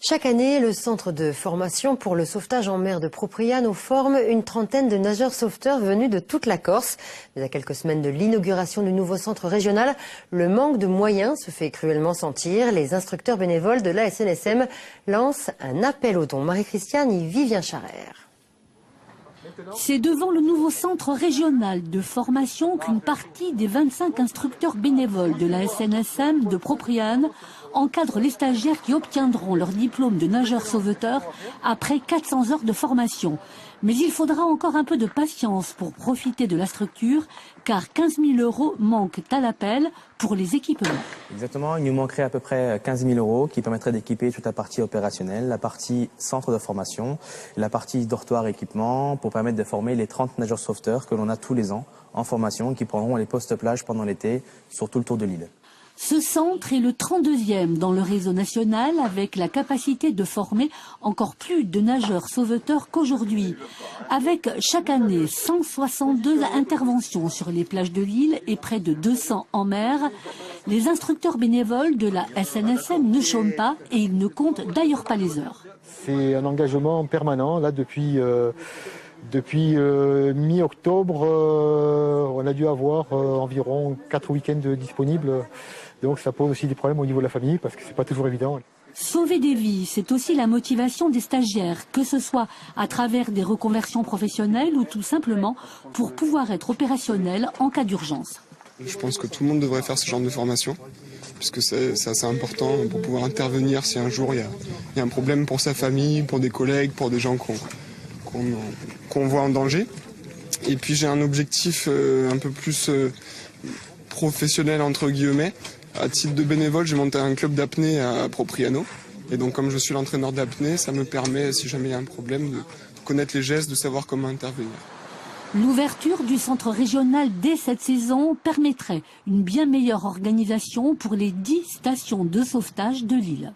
Chaque année, le centre de formation pour le sauvetage en mer de Propriano forme une trentaine de nageurs sauveteurs venus de toute la Corse. Mais à quelques semaines de l'inauguration du nouveau centre régional, le manque de moyens se fait cruellement sentir. Les instructeurs bénévoles de la SNSM lancent un appel aux dons. Marie-Christiane et Vivien Charrère. C'est devant le nouveau centre régional de formation qu'une partie des 25 instructeurs bénévoles de la SNSM de Propriano encadre les stagiaires qui obtiendront leur diplôme de nageur sauveteur après 400 heures de formation. Mais il faudra encore un peu de patience pour profiter de la structure, car 15 000 € manquent à l'appel pour les équipements. Exactement, il nous manquerait à peu près 15 000 € qui permettraient d'équiper toute la partie opérationnelle, la partie centre de formation, la partie dortoir équipement, pour permettre de former les 30 nageurs sauveteurs que l'on a tous les ans en formation, qui prendront les postes plage pendant l'été sur tout le tour de l'île. Ce centre est le 32e dans le réseau national, avec la capacité de former encore plus de nageurs sauveteurs qu'aujourd'hui. Avec chaque année 162 interventions sur les plages de l'île et près de 200 en mer, les instructeurs bénévoles de la SNSM ne chôment pas et ils ne comptent d'ailleurs pas les heures. C'est un engagement permanent là depuis mi-octobre. On a dû avoir environ 4 week-ends disponibles. Donc ça pose aussi des problèmes au niveau de la famille parce que c'est pas toujours évident. Sauver des vies, c'est aussi la motivation des stagiaires, que ce soit à travers des reconversions professionnelles ou tout simplement pour pouvoir être opérationnel en cas d'urgence. Je pense que tout le monde devrait faire ce genre de formation, puisque c'est assez important pour pouvoir intervenir si un jour il y a un problème pour sa famille, pour des collègues, pour des gens qu'on voit en danger. Et puis j'ai un objectif un peu plus professionnel entre guillemets. À titre de bénévole, j'ai monté un club d'apnée à Propriano. Et donc comme je suis l'entraîneur d'apnée, ça me permet, si jamais il y a un problème, de connaître les gestes, de savoir comment intervenir. L'ouverture du centre régional dès cette saison permettrait une bien meilleure organisation pour les 10 stations de sauvetage de l'île.